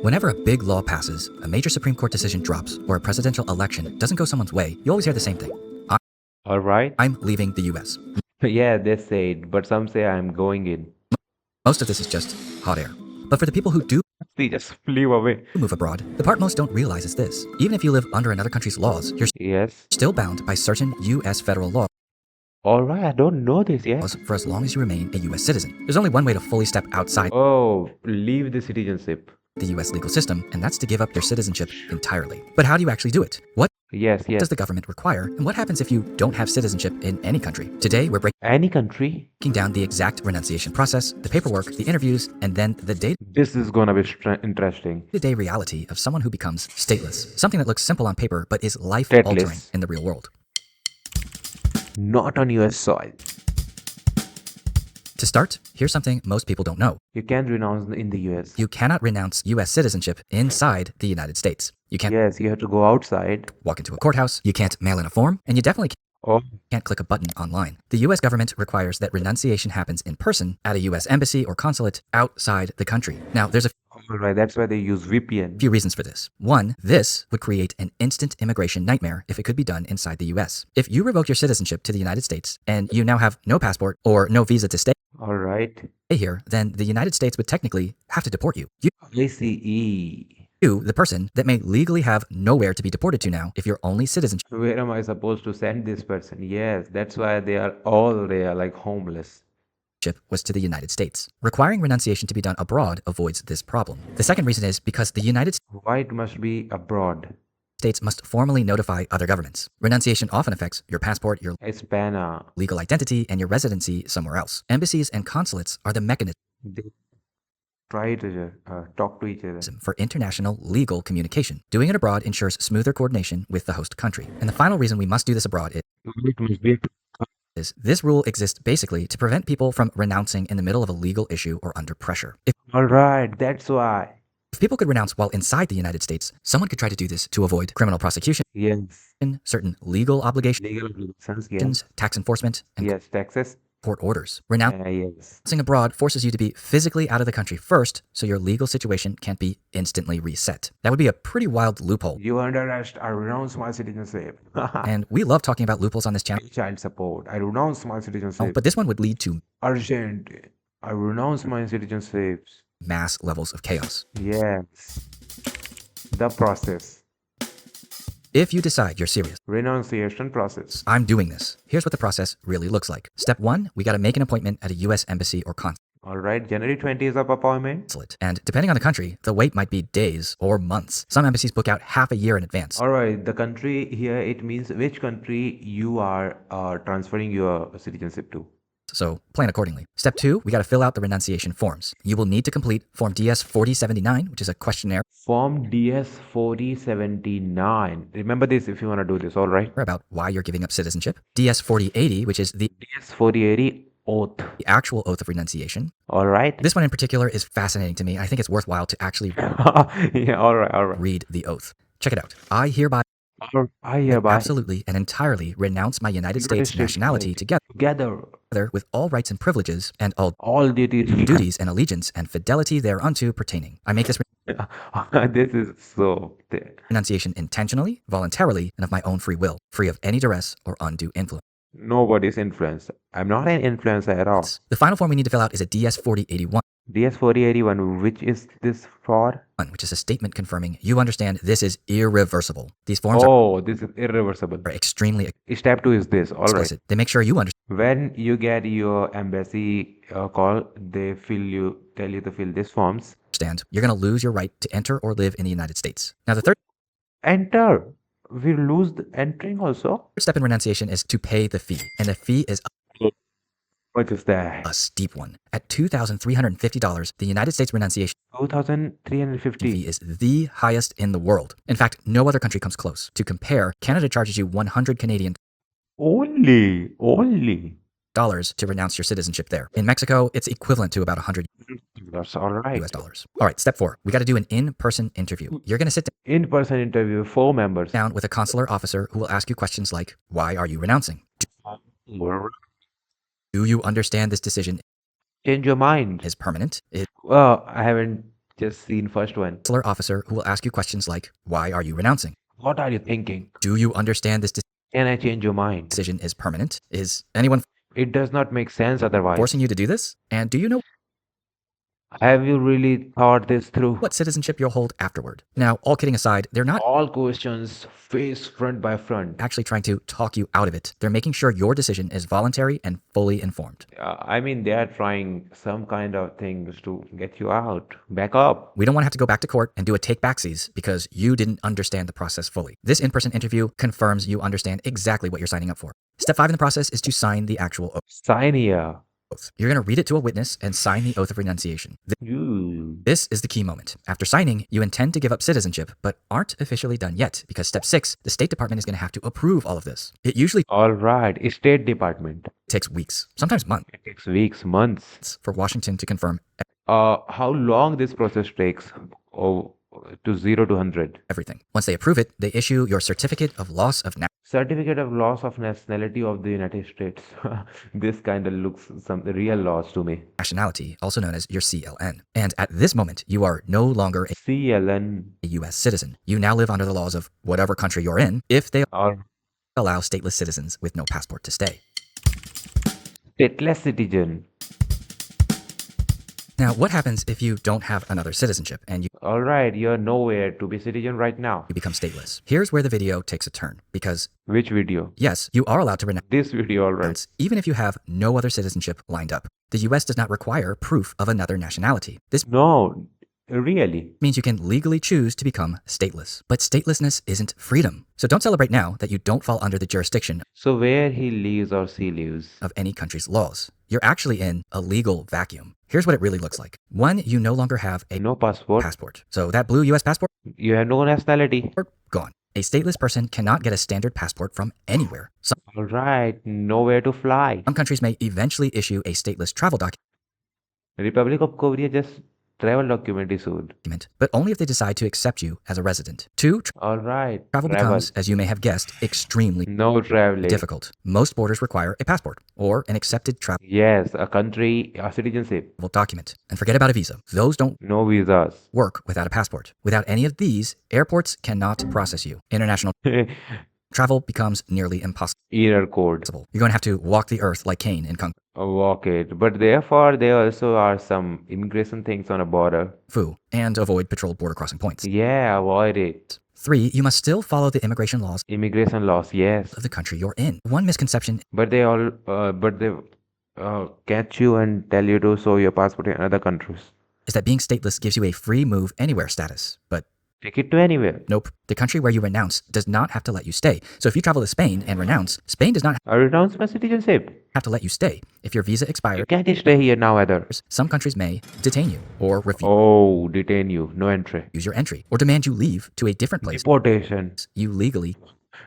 Whenever a big law passes, a major Supreme Court decision drops, or a presidential election doesn't go someone's way, you always hear the same thing. All right. I'm leaving the US. Yeah, they say it, but some say I'm going in. Most of this is just hot air. But for the people who do They just flew away. move abroad, the part most don't realize is this. Even if you live under another country's laws, you're Yes. still bound by certain US federal laws All right, I don't know this yet. for as long as you remain a US citizen. There's only one way to fully step outside Oh, leave the citizenship. the US legal system, and that's to give up your citizenship entirely. But how do you actually do it? What Yes, does yes. the government require, and what happens if you don't have citizenship in any country? Today, we're Any country? breaking down the exact renunciation process, the paperwork, the interviews, and then the This is gonna be interesting. day-to-day reality of someone who becomes stateless. Something that looks simple on paper, but is life-altering Stateless. in the real world. Not on US soil. To start, here's something most people don't know. You can renounce in the US. You cannot renounce US citizenship inside the United States. You can't Yes, you have to go outside. walk into a courthouse, you can't mail in a form, and you definitely Oh, can't click a button online. The US government requires that renunciation happens in person at a US embassy or consulate outside the country. Now, there's a all right. That's why they use VPN. few reasons for this. One, this would create an instant immigration nightmare if it could be done inside the US. If you revoke your citizenship to the United States and you now have no passport or no visa to stay All right. here, then the United States would technically have to deport you. ICE. You, the person that may legally have nowhere to be deported to now if your only citizenship Where am I supposed to send this person? Yes, that's why they are all there, like homeless. was to the United States. Requiring renunciation to be done abroad avoids this problem. The second reason is because the United Why it must be abroad? States must formally notify other governments. Renunciation often affects your passport, your Hispana. legal identity, and your residency somewhere else. Embassies and consulates are the mechanism They try to talk to each other. for international legal communication. Doing it abroad ensures smoother coordination with the host country. And the final reason we must do this abroad It must be. is this rule exists basically to prevent people from renouncing in the middle of a legal issue or under pressure. All right, that's why. If people could renounce while inside the United States, someone could try to do this to avoid criminal prosecution, Yes. certain legal obligations, Legal obligations. Yes. tax enforcement, and Yes. Taxes. court orders. Renouncing Yes. abroad forces you to be physically out of the country first, so your legal situation can't be instantly reset. That would be a pretty wild loophole. You under arrest. I renounce my citizenship. And we love talking about loopholes on this channel. Child support. I renounce my citizenship. But this one would lead to Urgent. I renounce my citizenship. mass levels of chaos. Yes. The process. If you decide you're serious, Renunciation process. I'm doing this, here's what the process really looks like. Step 1, we gotta make an appointment at a US embassy or All right. January 20 is up appointment. consulate. And depending on the country, the wait might be days or months. Some embassies book out half a year in advance. All right. The country here, it means which country you are transferring your citizenship to. So plan accordingly. Step 2, we gotta fill out the renunciation forms. You will need to complete Form DS 4079, which is a questionnaire Form DS 4079. Remember this if you want to do this. All right. about why you're giving up citizenship. DS 4080, which is the DS 4080 oath. actual oath of renunciation. All right. This one in particular is fascinating to me. I think it's worthwhile to actually Yeah. All right. All right. read the oath. Check it out. I hereby I hereby absolutely and entirely renounce my United States States nationality together together with all rights and privileges and all all duties. duties and allegiance and fidelity thereunto pertaining. I make this This is so thick. renunciation intentionally, voluntarily, and of my own free will, free of any duress or undue influence. Nobody's influence. I'm not an influencer at all. The final form we need to fill out is a DS 4081, DS 4081, which is this for? which is a statement confirming you understand this is irreversible. These forms Oh, this is irreversible. are extremely Step 2 is this. All right. explicit. They make sure you When you get your embassy call, they tell you to fill these forms. understand you're going to lose your right to enter or live in the United States. Now, the third Enter. We lose the entering also. step in renunciation is to pay the fee, and the fee is What is that? a steep one. At $2,350, the United States renunciation 2,350. fee is the highest in the world. In fact, no other country comes close. To compare, Canada charges you 100 Canadian Only. dollars to renounce your citizenship there. In Mexico, it's equivalent to about 100 That's all right. US dollars. All right, step 4. We got to do an in-person interview. You're going to sit In-person interview, 4 members. down with a consular officer who will ask you questions like, why are you renouncing? Do you understand this decision Change your mind. is permanent? It Well, I haven't Just seen first one. consular officer who will ask you questions like, why are you renouncing? What are you thinking? Do you understand this Can I change your mind? decision is permanent? Is anyone It does not make sense otherwise. forcing you to do this? And do you know Have you really thought this through? what citizenship you'll hold afterward? Now, all kidding aside, they're not All questions face front by front. actually trying to talk you out of it. They're making sure your decision is voluntary and fully informed. I mean, they are trying some kind of things to get you out. Back up. We don't want to have to go back to court and do a take backsies because you didn't understand the process fully. This in-person interview confirms you understand exactly what you're signing up for. Step 5 in the process is to sign the actual Sign here. oath. You're going to read it to a witness and sign the oath of renunciation. Ooh. This is the key moment. After signing, you intend to give up citizenship, but aren't officially done yet because step 6, the State Department is going to have to approve all of this. It usually All right. State Department. takes weeks, sometimes months, It takes weeks, months. for Washington to confirm How long this process takes? Oh, to 0 to 100. everything. Once they approve it, they issue your certificate of loss of Certificate of loss of nationality of the United States. This kind of looks some real loss to me. nationality, also known as your CLN. And at this moment, you are no longer CLN a US citizen. You now live under the laws of whatever country you're in if they or allow stateless citizens with no passport to stay. stateless citizen. Now, what happens if you don't have another citizenship and you All right, you're nowhere to be citizen right now. become stateless? Here's where the video takes a turn because, Which video? yes, you are allowed to renounce This video, all right. even if you have no other citizenship lined up. The US does not require proof of another nationality. This No, really. means you can legally choose to become stateless. But statelessness isn't freedom. So don't celebrate now that you don't fall under the jurisdiction So where he lives or she lives? of any country's laws. You're actually in a legal vacuum. Here's what it really looks like. One, you no longer have a No passport. passport. So that blue US passport, You have no nationality. gone. A stateless person cannot get a standard passport from anywhere. All right, nowhere to fly. Some countries may eventually issue a stateless travel Republic of Korea just travel document issued. document, but only if they decide to accept you as a resident. Two, All right, travel becomes, as you may have guessed, extremely No traveling. difficult. Most borders require a passport or an accepted travel Yes, a country, a citizenship. document. And forget about a visa. Those don't No visas. work without a passport. Without any of these, airports cannot process you. International travel becomes nearly impossible. Error code. You're going to have to walk the earth like Cain in Kung Walk it. But therefore, there also are some immigration things on a border. Fu and avoid patrolled border crossing points. Yeah, avoid it. 3, you must still follow the immigration laws Immigration laws, yes. of the country you're in. One misconception But they catch you and tell you to show your passport in other countries. is that being stateless gives you a free move anywhere status. But Take it to anywhere. nope, the country where you renounce does not have to let you stay. So if you travel to Spain and renounce, Spain does not I renounce my citizenship. have to let you stay. If your visa You expires, can't stay here now either. some countries may detain you or refuse Oh, detain you. No entry. your entry or demand you leave to a different place. Deportation. You legally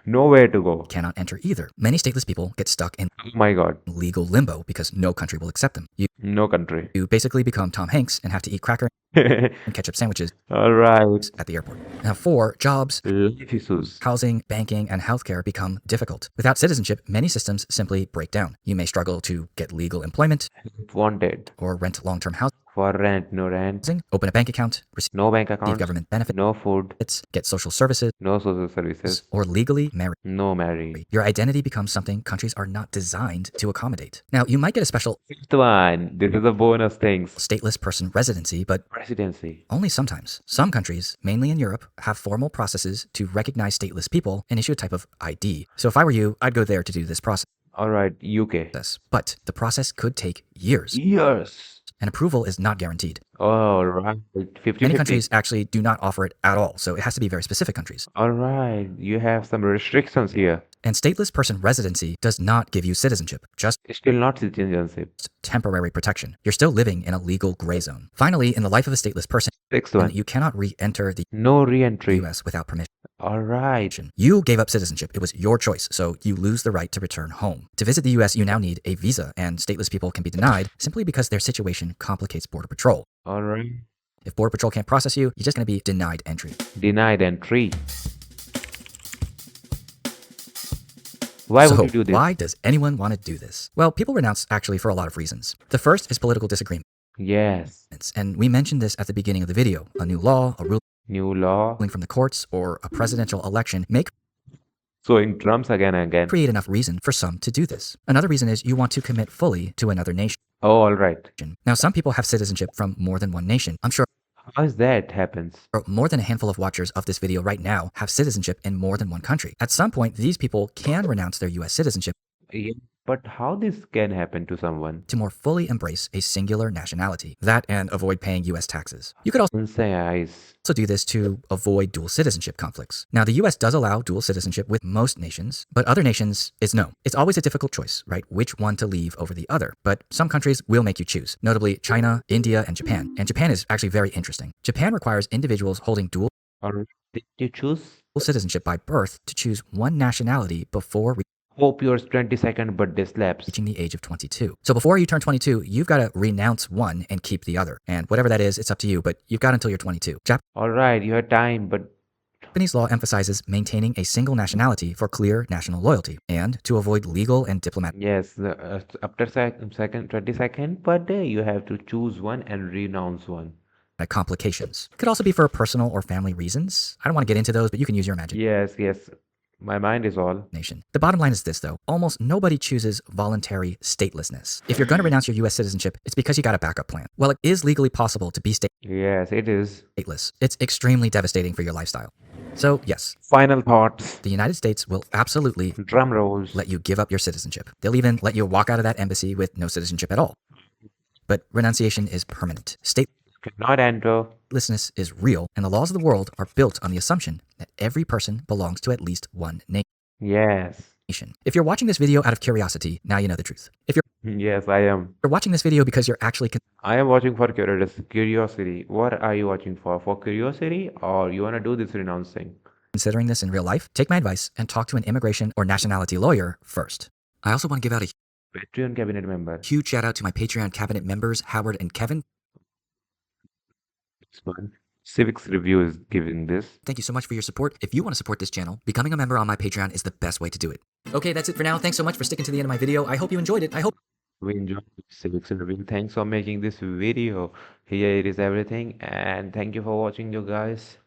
Nowhere to go. cannot enter either. Many stateless people get stuck in Oh my God. legal limbo because no country will accept them. No country. You basically become Tom Hanks and have to eat cracker and ketchup sandwiches All right. at the airport. Now 4, jobs, Life issues. housing, banking, and healthcare become difficult. Without citizenship, many systems simply break down. You may struggle to get legal employment Wanted. or rent long-term housing, For rent, no rent. open a bank account, receive No bank account. government benefits, No food. get social services, No social services. or legally marry. No marry. Your identity becomes something countries are not designed to accommodate. Now, you might get a special Fifth one. This is a bonus things. stateless person residency, but Presidency. only sometimes. Some countries, mainly in Europe, have formal processes to recognize stateless people and issue a type of ID. So if I were you, I'd go there to do this process. All right. UK. But the process could take years, Years. and approval is not guaranteed. All right. 50-50. Many countries actually do not offer it at all, so it has to be very specific countries. All right. You have some restrictions here. And stateless person residency does not give you citizenship, just Still not citizenship. temporary protection. You're still living in a legal gray zone. Finally, in the life of a stateless person, Sixth one. you cannot re-enter the No re-entry. US without permission. All right. You gave up citizenship. It was your choice, so you lose the right to return home. To visit the US, you now need a visa, and stateless people can be denied simply because their situation complicates Border Patrol. All right. If Border Patrol can't process you, you're just going to be denied entry. Denied entry. Why would you do this? Why does anyone want to do this? Well, people renounce actually for a lot of reasons. The first is political disagreement. Yes. And we mentioned this at the beginning of the video. A new law, a ruling New law. from the courts, or a presidential election may So in Trump's again and again. create enough reason for some to do this. Another reason is you want to commit fully to another nation. Oh, all right. Now, some people have citizenship from more than one nation. I'm sure How is that happens? more than a handful of watchers of this video right now have citizenship in more than one country. At some point, these people can renounce their US citizenship Yeah, but how this can happen to someone? to more fully embrace a singular nationality. That and avoid paying US taxes. You could Nice. also do this to avoid dual citizenship conflicts. Now, the US does allow dual citizenship with most nations, but other nations is no. It's always a difficult choice, right? Which one to leave over the other. But some countries will make you choose, notably China, India, and Japan. And Japan is actually very interesting. Japan requires individuals holding dual Or did you choose? citizenship by birth to choose one nationality before Hope yours 22nd birthday slaps. reaching the age of 22. So before you turn 22, you've got to renounce one and keep the other. And whatever that is, it's up to you, but you've got until you're 22. All right, you have time, but Japanese law emphasizes maintaining a single nationality for clear national loyalty and to avoid legal and diplomatic yes, after second 22nd birthday, you have to choose one and renounce one. complications. Could also be for personal or family reasons. I don't want to get into those, but you can use your imagination. Yes. My mind is all. The bottom line is this, though. Almost nobody chooses voluntary statelessness. If you're going to renounce your US citizenship, it's because you got a backup plan. While it is legally possible to be Yes, it is. stateless, it's extremely devastating for your lifestyle. So, yes, Final thoughts. the United States will absolutely Drum rolls. let you give up your citizenship. They'll even let you walk out of that embassy with no citizenship at all. But renunciation is permanent. Cannot enter. Statelessness is real, and the laws of the world are built on the assumption that every person belongs to at least one Yes. nation. If you're watching this video out of curiosity, now you know the truth. If Yes, I am. you're watching this video because you're actually I am watching for curiosity. What are you watching for? For curiosity, or you want to do this renouncing? considering this in real life, take my advice and talk to an immigration or nationality lawyer first. I also want to give out a Patreon cabinet member. huge shout out to my Patreon cabinet members, Howard and Kevin. This one. Civics Review is giving this. Thank you so much for your support. If you want to support this channel, becoming a member on my Patreon is the best way to do it. Okay, that's it for now. Thanks so much for sticking to the end of my video. I hope you enjoyed it. I hope We enjoyed Civics Review. Thanks for making this video. Here it is everything, and thank you for watching, you guys.